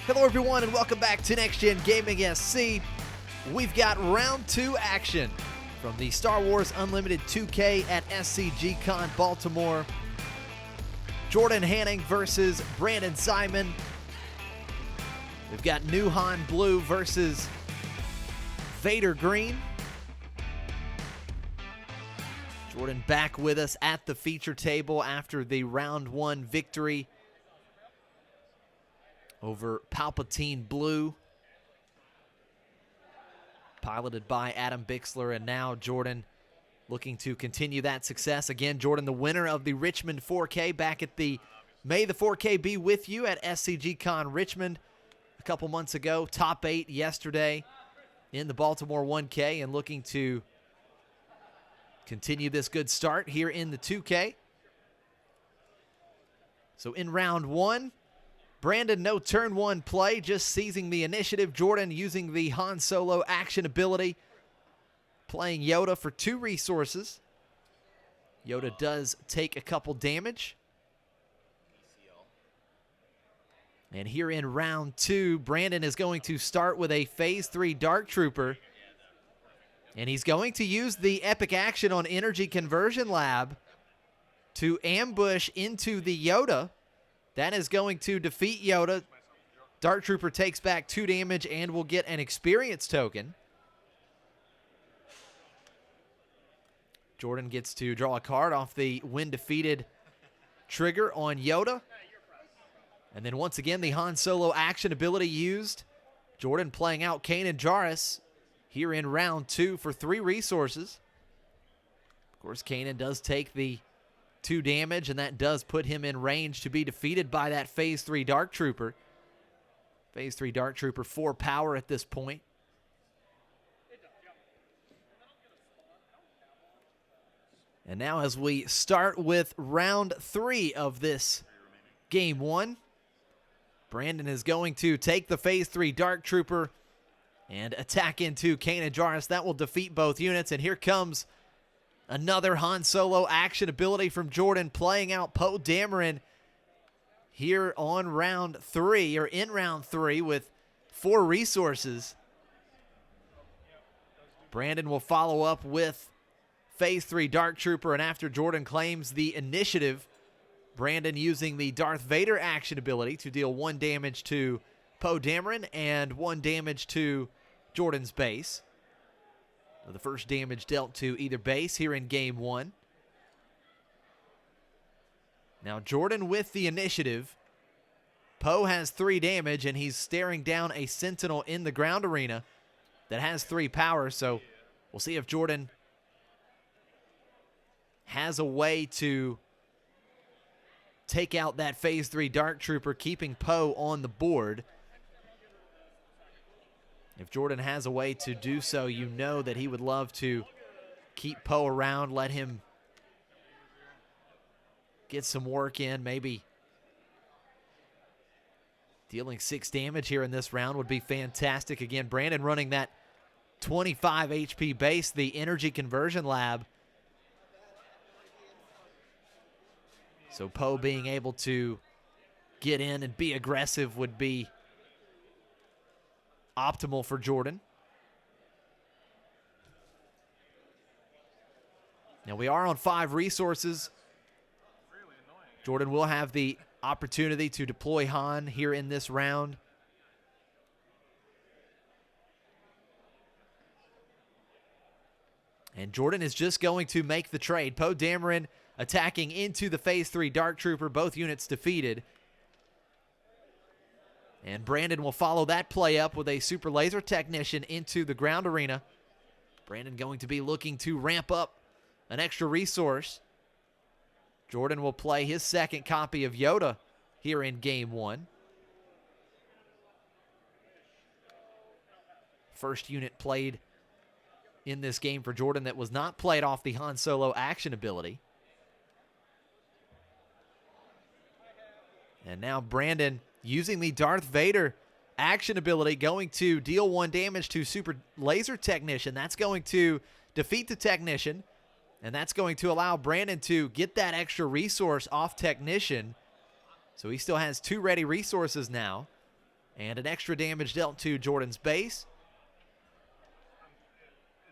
Hello everyone and welcome back to Next Gen Gaming SC. We've got round 2 action from the Star Wars Unlimited 2K at SCG CON Baltimore. Jordan Hanning versus Brandon Szyman. We've got New Han Blue versus Vader Green. Jordan back with us at the feature table after the round 1 victory over Palpatine Blue, piloted by Adam Bixler, and now Jordan looking to continue that success. Again, Jordan, the winner of the Richmond 4K back at the May the 4K be with you at SCG CON Richmond a couple months ago. Top 8 yesterday in the Baltimore 1K and looking to continue this good start here in the 2K. So in round 1, Brandon, no turn 1 play, just seizing the initiative. Jordan using the Han Solo action ability, playing Yoda for 2 resources. Yoda does take a couple damage. And here in round 2, Brandon is going to start with a Phase 3 Dark Trooper. And he's going to use the epic action on Energy Conversion Lab to ambush into the Yoda. That is going to defeat Yoda. Dark Trooper takes back 2 damage and will get an experience token. Jordan gets to draw a card off the when defeated trigger on Yoda. And then once again, the Han Solo action ability used. Jordan playing out Kanan Jarrus here in round 2 for 3 resources. Of course, Kanan does take the 2 damage, and that does put him in range to be defeated by that Phase 3 Dark Trooper. Phase 3 Dark Trooper 4 power at this point. And now as we start with round 3 of this game 1, Brandon is going to take the Phase 3 Dark Trooper and attack into Kanan Jarrus. That will defeat both units, and here comes another Han Solo action ability from Jordan, playing out Poe Dameron here on round 3, or in round 3 with 4 resources. Brandon will follow up with Phase 3 Dark Trooper, and after Jordan claims the initiative, Brandon using the Darth Vader action ability to deal 1 damage to Poe Dameron and 1 damage to Jordan's base. The first damage dealt to either base here in game 1. Now Jordan with the initiative. Poe has 3 damage, and he's staring down a Sentinel in the ground arena that has 3 power, so we'll see if Jordan has a way to take out that Phase 3 Dark Trooper, keeping Poe on the board. If Jordan has a way to do so, you know that he would love to keep Poe around, let him get some work in. Maybe dealing 6 damage here in this round would be fantastic. Again, Brandon running that 25 HP base, the Energy Conversion Lab. So Poe being able to get in and be aggressive would be optimal for Jordan. Now we are on 5 resources. Jordan will have the opportunity to deploy Han here in this round. And Jordan is just going to make the trade. Poe Dameron attacking into the Phase 3 Dark Trooper, both units defeated. And Brandon will follow that play up with a Super Laser Technician into the ground arena. Brandon going to be looking to ramp up an extra resource. Jordan will play his second copy of Yoda here in game 1. First unit played in this game for Jordan that was not played off the Han Solo action ability. And now Brandon using the Darth Vader action ability, going to deal 1 damage to Super Laser Technician. That's going to defeat the Technician, and that's going to allow Brandon to get that extra resource off Technician. So he still has 2 ready resources now. And an extra damage dealt to Jordan's base.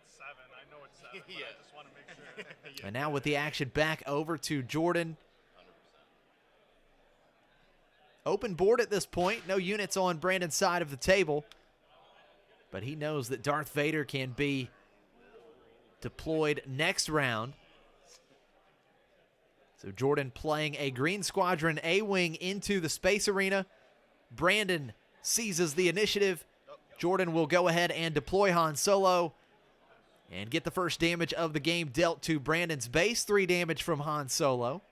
It's 7. I know it's 7, but I just want to make sure. And now with the action back over to Jordan. Open board at this point. No units on Brandon's side of the table. But he knows that Darth Vader can be deployed next round. So Jordan playing a Green Squadron A-Wing into the Space Arena. Brandon seizes the initiative. Jordan will go ahead and deploy Han Solo and get the first damage of the game dealt to Brandon's base. 3 damage from Han Solo.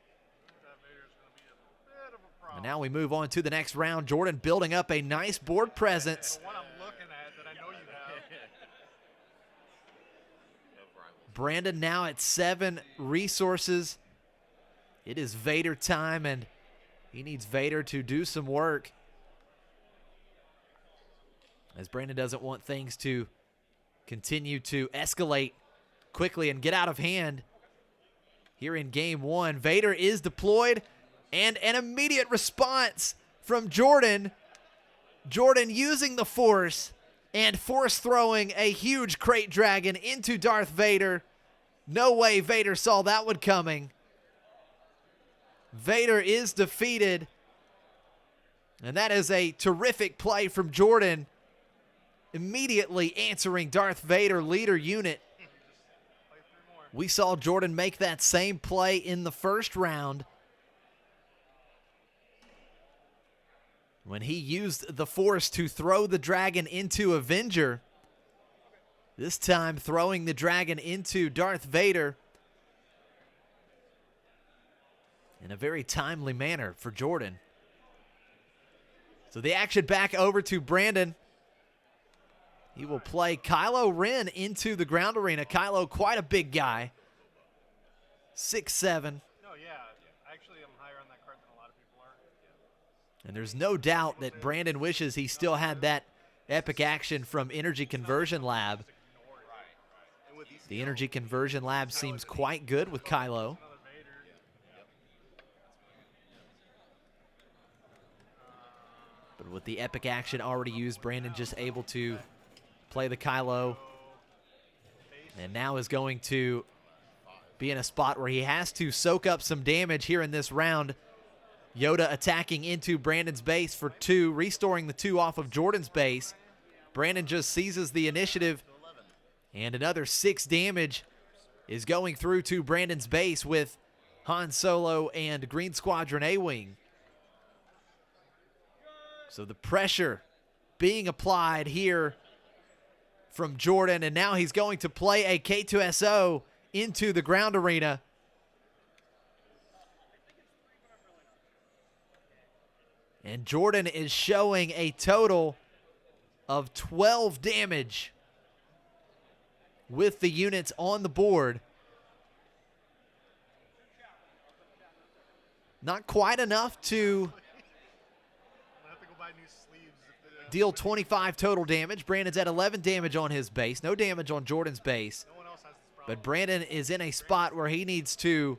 And now we move on to the next round. Jordan building up a nice board presence. Brandon now at 7 resources. It is Vader time, and he needs Vader to do some work, as Brandon doesn't want things to continue to escalate quickly and get out of hand here in game 1. Vader is deployed, and an immediate response from Jordan. Jordan using the Force and force throwing a huge crate dragon into Darth Vader. No way Vader saw that one coming. Vader is defeated, and that is a terrific play from Jordan, immediately answering Darth Vader leader unit. We saw Jordan make that same play in the first round when he used the Force to throw the dragon into Avenger. This time throwing the dragon into Darth Vader in a very timely manner for Jordan. So the action back over to Brandon. He will play Kylo Ren into the ground arena. Kylo, quite a big guy. 6'7". No, yeah. Actually, I'm higher on that card than a lot of people are. Yeah. And there's no doubt that Brandon wishes he still had that epic action from Energy Conversion Lab. The Energy Conversion Lab seems quite good with Kylo. But with the epic action already used, Brandon just able to play the Kylo. And now is going to be in a spot where he has to soak up some damage here in this round. Yoda attacking into Brandon's base for 2, restoring the 2 off of Jordan's base. Brandon just seizes the initiative, and another 6 damage is going through to Brandon's base with Han Solo and Green Squadron A-Wing. So the pressure being applied here from Jordan, and now he's going to play a K2SO into the ground arena. And Jordan is showing a total of 12 damage with the units on the board. Not quite enough to deal 25 total damage. Brandon's at 11 damage on his base. No damage on Jordan's base. But Brandon is in a spot where he needs to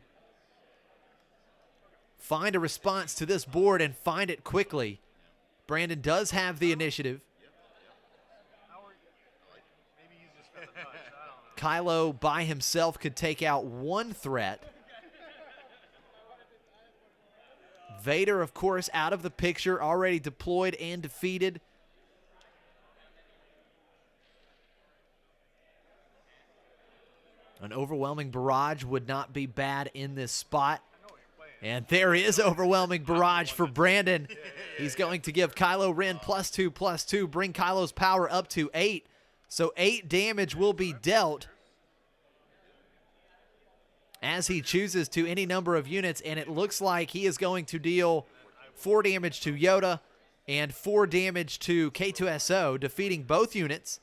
find a response to this board and find it quickly. Brandon does have the initiative. Kylo by himself could take out 1 threat. Vader, of course, out of the picture, already deployed and defeated. An overwhelming barrage would not be bad in this spot. And there is overwhelming barrage for Brandon. He's going to give Kylo Ren +2/+2, bring Kylo's power up to 8. So 8 damage will be dealt as he chooses to any number of units, and it looks like he is going to deal 4 damage to Yoda and 4 damage to K2SO, defeating both units.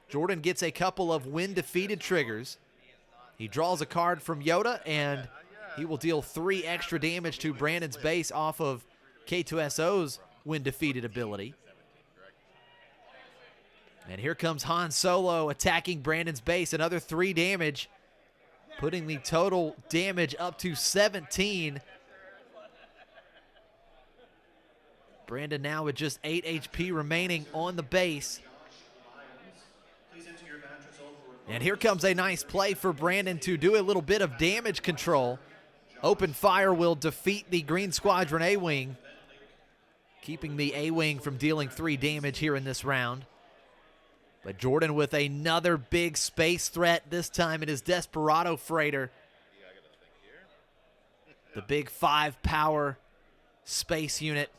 Jordan gets a couple of when defeated triggers. He draws a card from Yoda, and he will deal 3 extra damage to Brandon's base off of K2SO's when defeated ability. And here comes Han Solo attacking Brandon's base, another 3 damage, putting the total damage up to 17. Brandon now with just 8 HP remaining on the base. And here comes a nice play for Brandon to do a little bit of damage control. Open fire will defeat the Green Squadron A-Wing, keeping the A-Wing from dealing 3 damage here in this round. But Jordan with another big space threat. This time it is Desperado Freighter. The big 5 power space unit.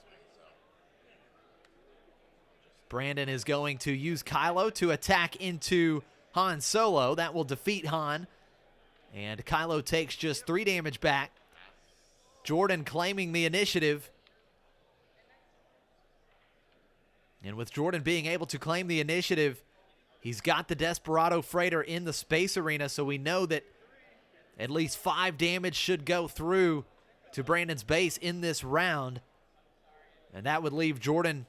Brandon is going to use Kylo to attack into Han Solo. That will defeat Han. And Kylo takes just 3 damage back. Jordan claiming the initiative. And with Jordan being able to claim the initiative, he's got the Desperado Freighter in the space arena, so we know that at least 5 damage should go through to Brandon's base in this round. And that would leave Jordan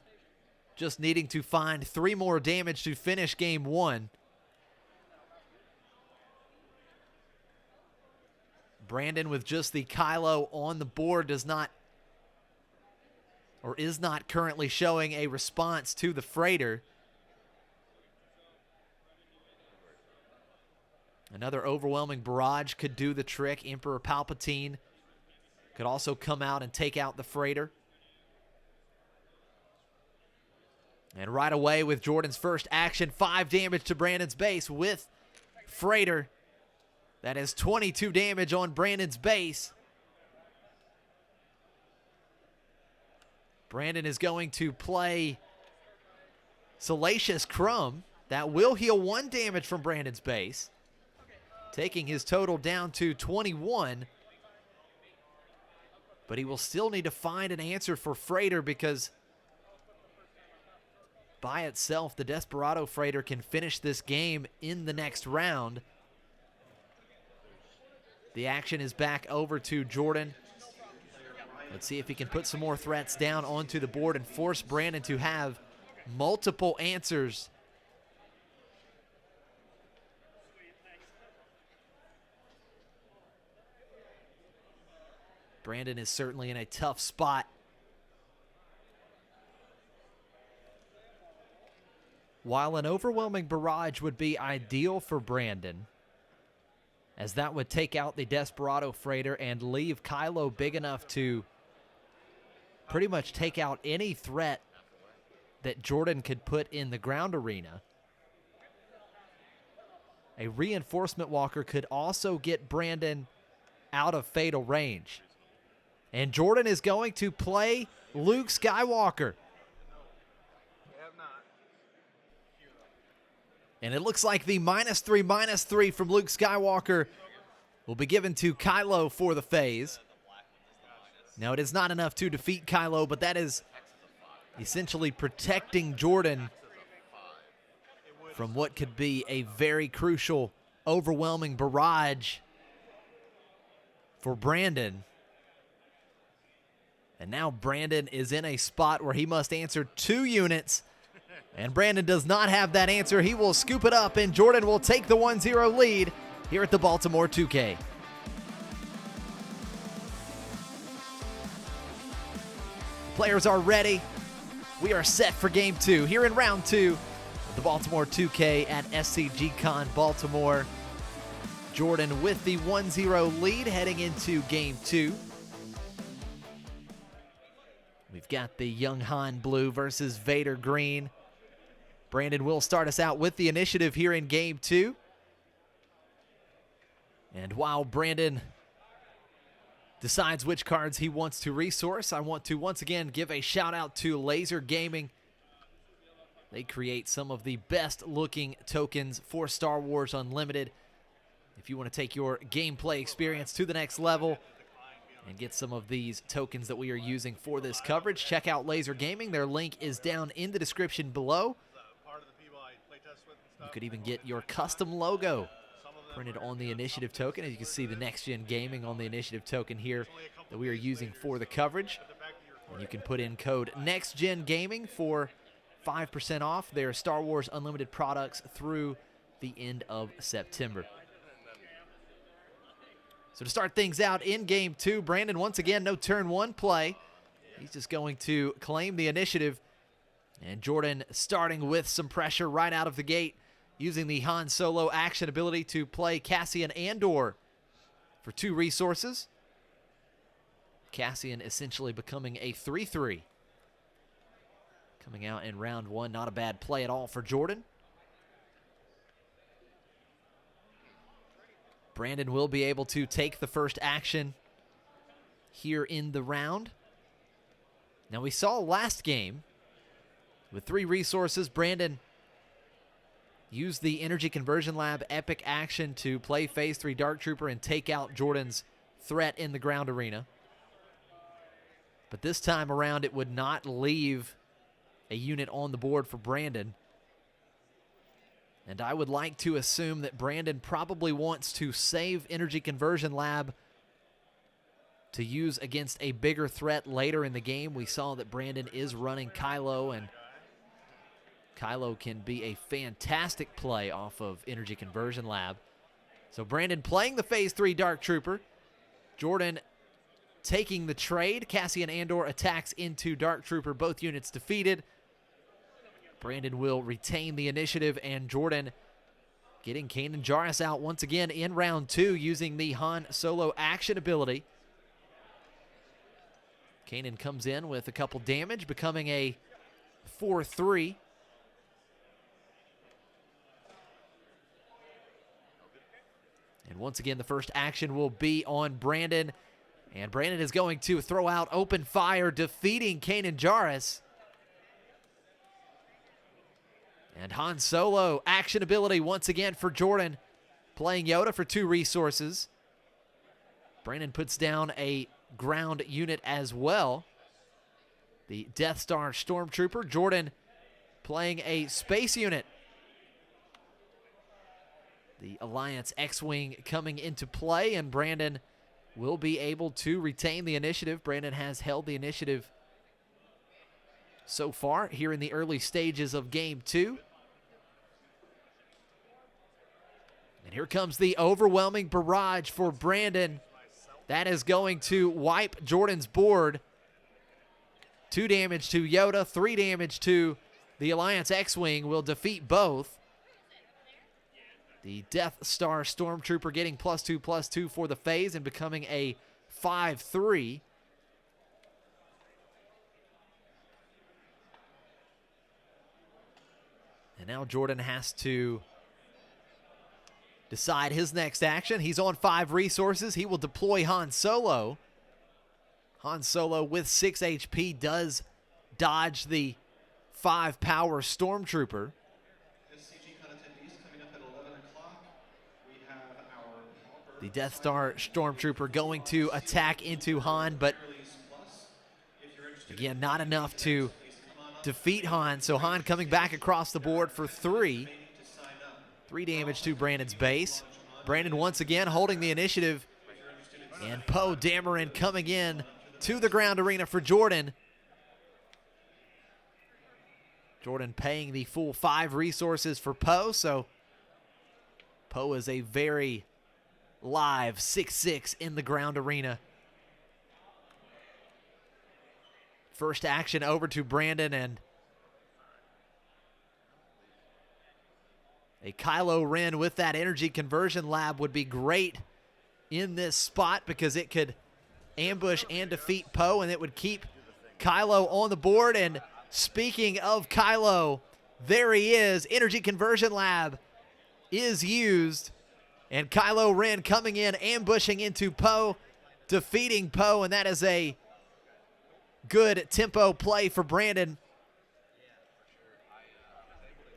just needing to find 3 more damage to finish game 1. Brandon with just the Kylo on the board is not currently showing a response to the freighter. Another overwhelming barrage could do the trick. Emperor Palpatine could also come out and take out the freighter. And right away with Jordan's first action, 5 damage to Brandon's base with freighter. That is 22 damage on Brandon's base. Brandon is going to play Salacious Crumb. That will heal 1 damage from Brandon's base, taking his total down to 21. But he will still need to find an answer for Freighter, because by itself, the Desperado Freighter can finish this game in the next round. The action is back over to Jordan. Let's see if he can put some more threats down onto the board and force Brandon to have multiple answers. Brandon is certainly in a tough spot. While an overwhelming barrage would be ideal for Brandon, as that would take out the Desperado Freighter and leave Kylo big enough to pretty much take out any threat that Jordan could put in the ground arena. A reinforcement walker could also get Brandon out of fatal range. And Jordan is going to play Luke Skywalker. And it looks like the -3/-3 from Luke Skywalker will be given to Kylo for the phase. Now, it is not enough to defeat Kylo, but that is essentially protecting Jordan from what could be a very crucial, overwhelming barrage for Brandon. And now Brandon is in a spot where he must answer 2 units. And Brandon does not have that answer. He will scoop it up, and Jordan will take the 1-0 lead here at the Baltimore 2K. Players are ready. We are set for game 2 here in round 2 of the Baltimore 2K at SCG CON Baltimore. Jordan with the 1-0 lead heading into game 2. We've got the Young Han Blue versus Vader Green. Brandon will start us out with the initiative here in game 2. And while Brandon decides which cards he wants to resource, I want to once again give a shout out to Laser Gaming. They create some of the best looking tokens for Star Wars Unlimited. If you want to take your gameplay experience to the next level and get some of these tokens that we are using for this coverage, check out Laser Gaming. Their link is down in the description below. You could even get your custom logo printed on the initiative token. As you can see, the Next Gen Gaming on the initiative token here that we are using for the coverage. And you can put in code Next Gen Gaming for 5% off their Star Wars Unlimited products through the end of September. So to start things out in game 2, Brandon, once again, no turn 1 play. He's just going to claim the initiative. And Jordan starting with some pressure right out of the gate, using the Han Solo action ability to play Cassian Andor for 2 resources. Cassian essentially becoming a 3/3. Coming out in round 1, not a bad play at all for Jordan. Brandon will be able to take the first action here in the round. Now we saw last game, with 3 resources, Brandon used the Energy Conversion Lab epic action to play Phase 3 Dark Trooper and take out Jordan's threat in the ground arena. But this time around, it would not leave a unit on the board for Brandon. And I would like to assume that Brandon probably wants to save Energy Conversion Lab to use against a bigger threat later in the game. We saw that Brandon is running Kylo, and Kylo can be a fantastic play off of Energy Conversion Lab. So Brandon playing the Phase 3 Dark Trooper. Jordan taking the trade. Cassian Andor attacks into Dark Trooper. Both units defeated. Brandon will retain the initiative, and Jordan getting Kanan Jarrus out once again in round 2 using the Han Solo action ability. Kanan comes in with a couple damage, becoming a 4/3. And once again, the first action will be on Brandon. And Brandon is going to throw out open fire, defeating Kanan Jarrus. And Han Solo action ability once again for Jordan, playing Yoda for 2 resources. Brandon puts down a ground unit as well, the Death Star Stormtrooper. Jordan playing a space unit. The Alliance X-Wing coming into play, and Brandon will be able to retain the initiative. Brandon has held the initiative so far here in the early stages of Game 2. And here comes the overwhelming barrage for Brandon. That is going to wipe Jordan's board. 2 damage to Yoda, 3 damage to the Alliance X-Wing will defeat both. The Death Star Stormtrooper getting +2/+2 for the phase and becoming a 5/3. And now Jordan has to decide his next action. He's on 5 resources. He will deploy Han Solo. Han Solo with 6 HP does dodge the 5 power Stormtrooper. SCG CON attendees coming up at 11 o'clock. We have our The Death Star Stormtrooper going to attack into Han, but again, not enough to defeat Han. So Han coming back across the board for 3. 3 damage to Brandon's base. Brandon once again holding the initiative. And Poe Dameron coming in to the ground arena for Jordan. Jordan paying the full 5 resources for Poe, so Poe is a very live 6/6 in the ground arena. First action over to Brandon, and a Kylo Ren with that Energy Conversion Lab would be great in this spot because it could ambush and defeat Poe, and it would keep Kylo on the board. And speaking of Kylo, there he is. Energy Conversion Lab is used, and Kylo Ren coming in, ambushing into Poe, defeating Poe, and that is a good tempo play for Brandon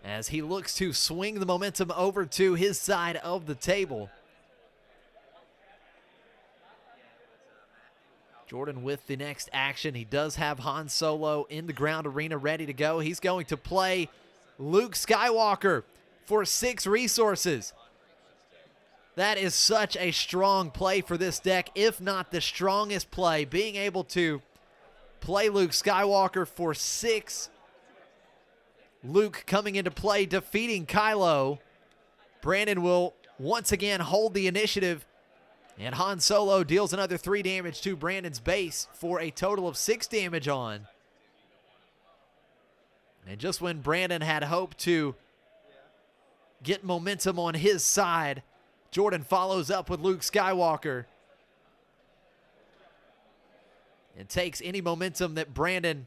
as he looks to swing the momentum over to his side of the table. Jordan with the next action. He does have Han Solo in the ground arena ready to go. He's going to play Luke Skywalker for 6 resources. That is such a strong play for this deck, if not the strongest play. Being able to play Luke Skywalker for 6. Luke coming into play, defeating Kylo. Brandon will once again hold the initiative And Han Solo deals another 3 damage to Brandon's base for a total of 6 damage on. And just when Brandon had hoped to get momentum on his side, Jordan follows up with Luke Skywalker and takes any momentum that Brandon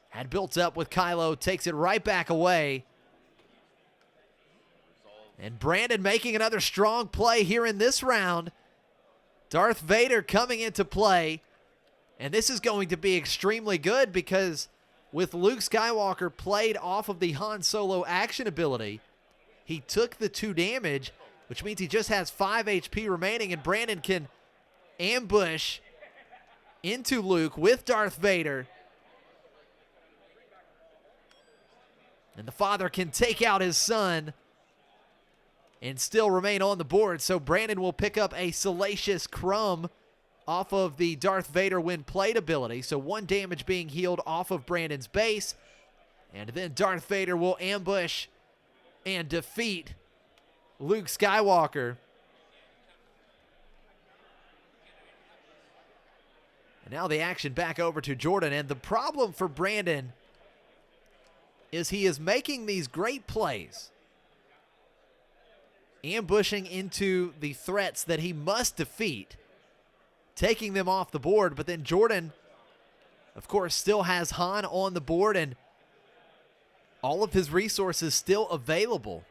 had built up with Kylo, takes it right back away. And Brandon making another strong play here in this round. Darth Vader coming into play. And this is going to be extremely good because with Luke Skywalker played off of the Han Solo action ability, he took the 2 damage, which means he just has 5 HP remaining, and Brandon can ambush into Luke with Darth Vader. And the father can take out his son and still remain on the board. So Brandon will pick up a Salacious Crumb off of the Darth Vader when played ability. So 1 damage being healed off of Brandon's base. And then Darth Vader will ambush and defeat Luke Skywalker. And now the action back over to Jordan. And the problem for Brandon is he is making these great plays, ambushing into the threats that he must defeat, taking them off the board. But then Jordan, of course, still has Han on the board and all of his resources still available.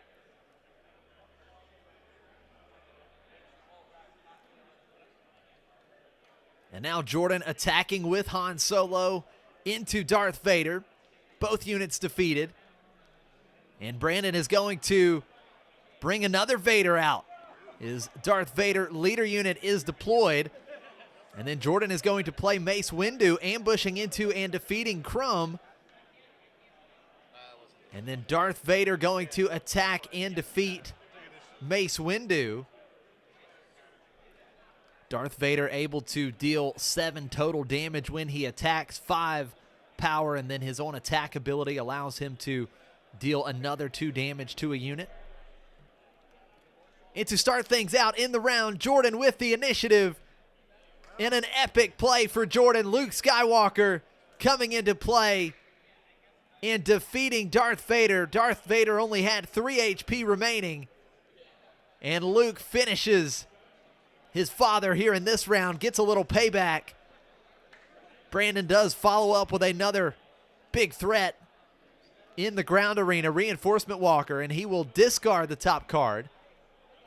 And now Jordan attacking with Han Solo into Darth Vader. Both units defeated. And Brandon is going to bring another Vader out. His Darth Vader leader unit is deployed. And then Jordan is going to play Mace Windu, ambushing into and defeating Crumb. And then Darth Vader going to attack and defeat Mace Windu. Darth Vader able to deal 7 total damage when he attacks, 5 power, and then his own attack ability allows him to deal another 2 damage to a unit. And to start things out in the round, Jordan with the initiative. In an epic play for Jordan, Luke Skywalker coming into play and defeating Darth Vader. Darth Vader only had 3 HP remaining. And Luke finishes his father here in this round, gets a little payback. Brandon does follow up with another big threat in the ground arena, Reinforcement Walker, and he will discard the top card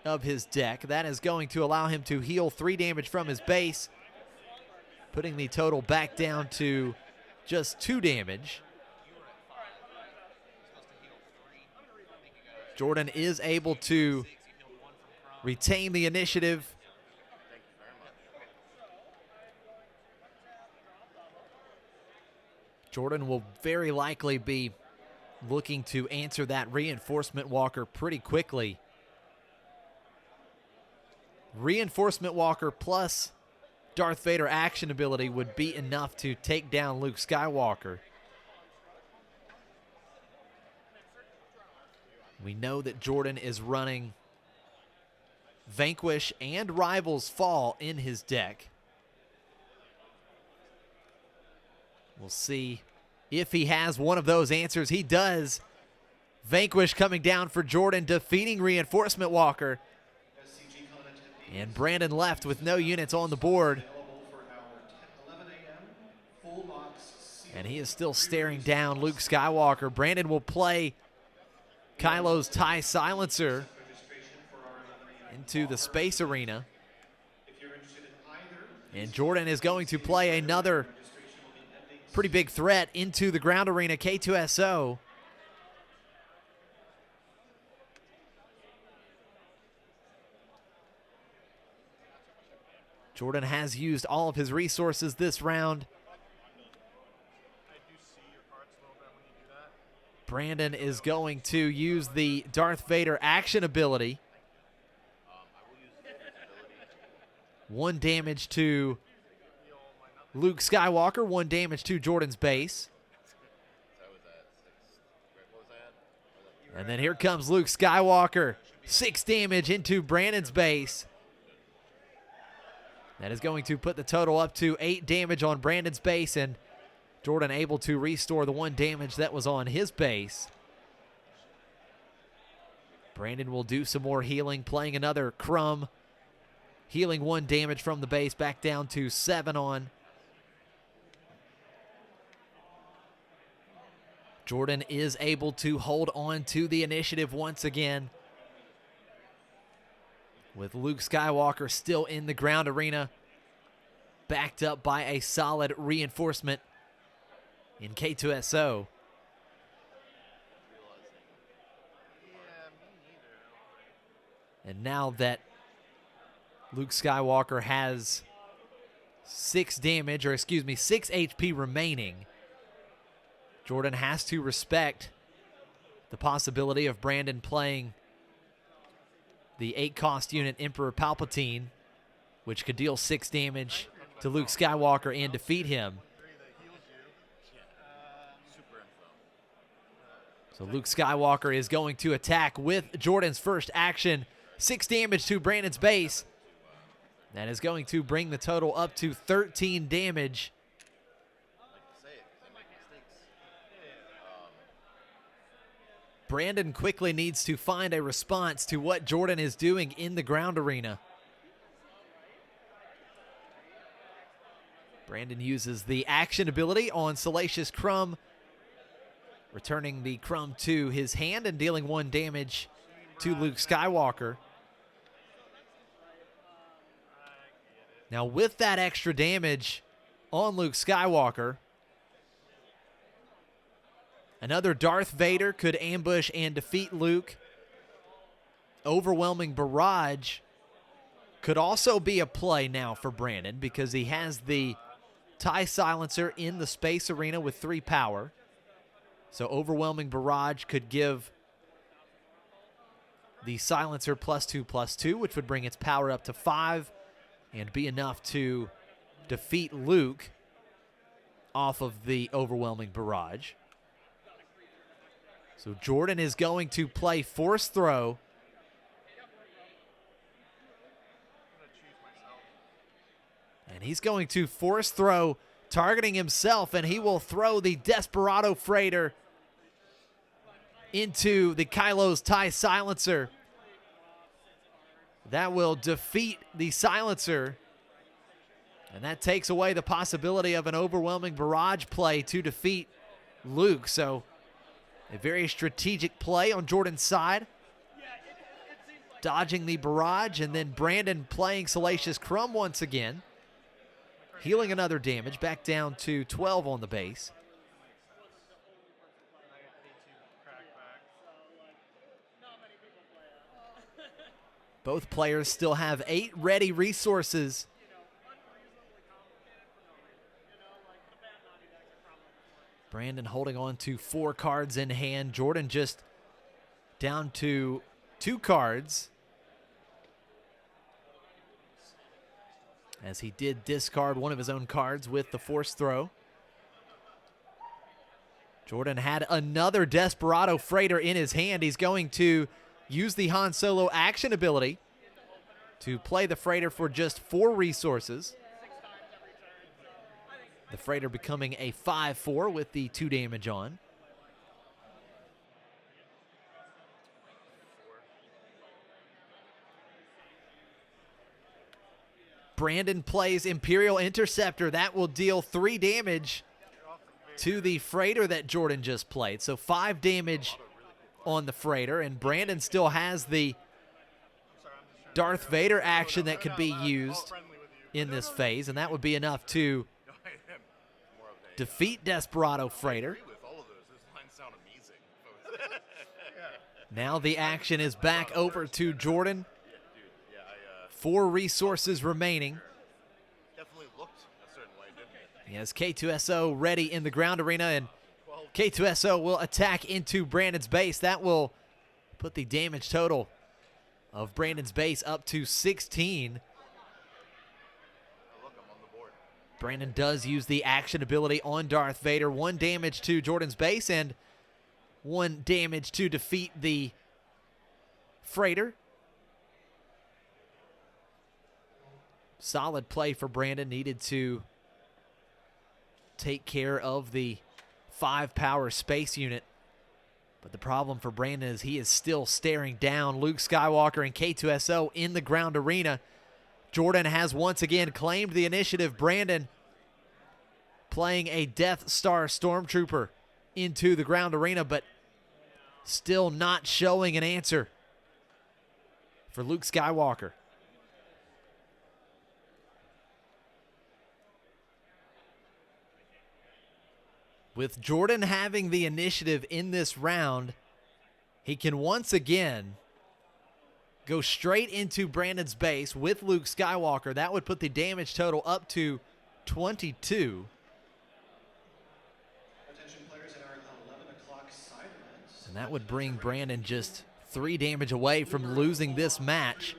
of his deck. That is going to allow him to heal 3 damage from his base, putting the total back down to just 2 damage. Jordan is able to retain the initiative. Jordan will very likely be looking to answer that Reinforcement Walker pretty quickly. Reinforcement Walker plus Darth Vader action ability would be enough to take down Luke Skywalker. We know that Jordan is running Vanquish and Rival's Fall in his deck. We'll see if he has one of those answers. He does. Vanquish coming down for Jordan, defeating Reinforcement Walker. SCG CON And Brandon left with no units on the board. available for our 11 a.m. full box sealed And he is still staring down Luke Skywalker. Brandon will play Kylo's TIE Silencer registration for our 11 a.m. into the space arena. If you're interested in either, And Jordan is going to play another registration will be ending pretty big threat into the ground arena, K2SO. Jordan has used all of his resources this round. I do see your cards a little bit when you do that. Brandon is going to use the Darth Vader action ability. 1 damage to Luke Skywalker, 1 damage to Jordan's base. And then here comes Luke Skywalker. 6 damage into Brandon's base. That is going to put the total up to 8 damage on Brandon's base, and Jordan able to restore the 1 damage that was on his base. Brandon will do some more healing, playing another crumb, healing 1 damage from the base, back down to 7 on. Jordan is able to hold on to the initiative once again, with Luke Skywalker still in the ground arena, backed up by a solid reinforcement in K2SO. And now that Luke Skywalker has 6 HP remaining, Jordan has to respect the possibility of Brandon playing the 8-cost unit Emperor Palpatine, which could deal 6 damage to Luke Skywalker and defeat him. So Luke Skywalker is going to attack with Jordan's first action. 6 damage to Brandon's base. That is going to bring the total up to 13 damage. Brandon quickly needs to find a response to what Jordan is doing in the ground arena. Brandon uses the action ability on Salacious Crumb, returning the Crumb to his hand and dealing 1 damage to Luke Skywalker. Now with that extra damage on Luke Skywalker, another Darth Vader could ambush and defeat Luke. Overwhelming Barrage could also be a play now for Brandon, because he has the TIE Silencer in the space arena with 3 power. So Overwhelming Barrage could give the Silencer +2/+2, which would bring its power up to 5 and be enough to defeat Luke off of the Overwhelming Barrage. So Jordan is going to play Force Throw. And he's going to Force Throw, targeting himself, and he will throw the Desperado Freighter into the Kylo's TIE Silencer. That will defeat the Silencer, and that takes away the possibility of an Overwhelming Barrage play to defeat Luke. So a very strategic play on Jordan's side, dodging the barrage, and then Brandon playing Salacious Crumb once again, healing another damage, back down to 12 on the base. Both players still have 8 ready resources. Brandon holding on to 4 cards in hand. Jordan just down to 2 cards, as he did discard one of his own cards with the Force Throw. Jordan had another Desperado Freighter in his hand. He's going to use the Han Solo action ability to play the Freighter for just 4 resources. The Freighter becoming a 5/4 with the 2 damage on. Brandon plays Imperial Interceptor. That will deal 3 damage to the Freighter that Jordan just played. So 5 damage on the Freighter, and Brandon still has the Darth Vader action that could be used in this phase, and that would be enough to defeat Desperado Freighter. Now the action is back over to Jordan. 4 resources remaining. He has K2SO ready in the ground arena, and K2SO will attack into Brandon's base. That will put the damage total of Brandon's base up to 16. Brandon does use the action ability on Darth Vader. 1 damage to Jordan's base and 1 damage to defeat the Freighter. Solid play for Brandon. Needed to take care of the 5-power space unit. But the problem for Brandon is he is still staring down Luke Skywalker and K2SO in the ground arena. Jordan has once again claimed the initiative. Brandon playing a Death Star Stormtrooper into the ground arena, but still not showing an answer for Luke Skywalker. With Jordan having the initiative in this round, he can once again go straight into Brandon's base with Luke Skywalker. That would put the damage total up to 22. Attention players at our 11 o'clock sidelines. And that would bring Brandon just 3 damage away from losing this match.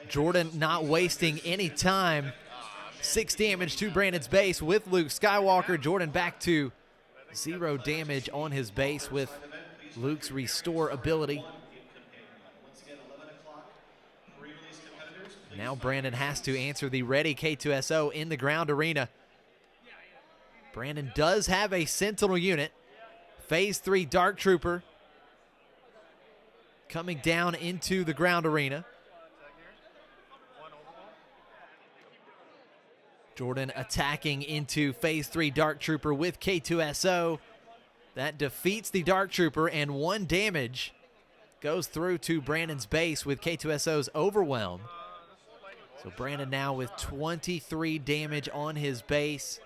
Jordan not wasting any time. 6 damage to Brandon's base with Luke Skywalker. Jordan back to 0 damage on his base with Luke's restore ability. Now Brandon has to answer the ready K2SO in the ground arena. Brandon does have a Sentinel unit. Phase 3 Dark Trooper coming down into the ground arena. Jordan attacking into Phase 3 Dark Trooper with K2SO. That defeats the Dark Trooper, and 1 damage goes through to Brandon's base with K2SO's Overwhelm. So Brandon now with 23 damage on his base.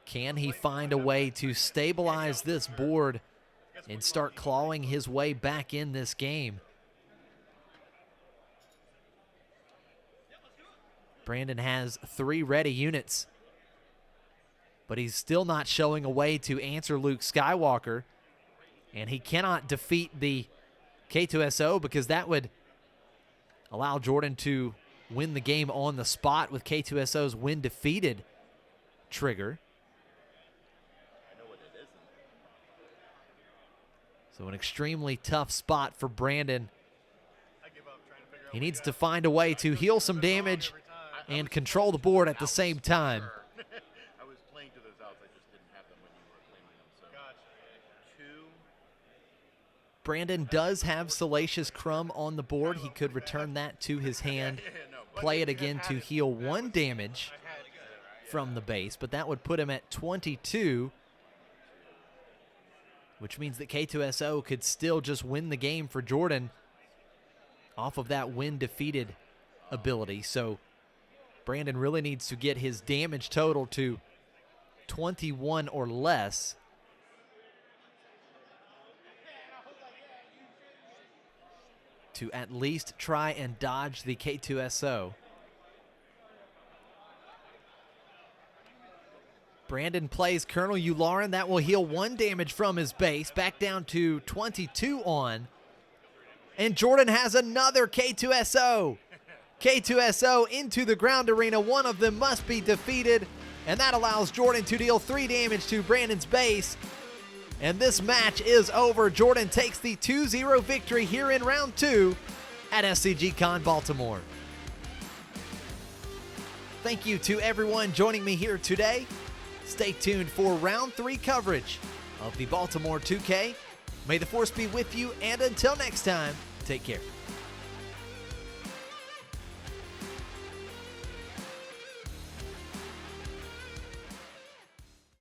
Can he find a way to stabilize this board and start clawing his way back in this game? Brandon has 3 ready units, but he's still not showing a way to answer Luke Skywalker, and he cannot defeat the K2SO because that would allow Jordan to win the game on the spot with K2SO's when defeated trigger. So an extremely tough spot for Brandon. He needs to find a way to heal some damage and control the board at the same time. I was playing to those outs, I just didn't have them when you were claiming them. So, 2. Brandon does have Salacious Crumb on the board. He could return that to his hand, play it again to heal 1 damage from the base, but that would put him at 22, which means that K2SO could still just win the game for Jordan off of that when defeated ability. So Brandon really needs to get his damage total to 21 or less to at least try and dodge the K2SO. Brandon plays Colonel Yularen. That will heal 1 damage from his base, back down to 22 on. And Jordan has another K2SO. K2SO into the ground arena. One of them must be defeated, and that allows Jordan to deal 3 damage to Brandon's base. And this match is over. Jordan takes the 2-0 victory here in round 2 at SCG CON Baltimore. Thank you to everyone joining me here today. Stay tuned for round 3 coverage of the Baltimore 2K. May the force be with you, and until next time, take care.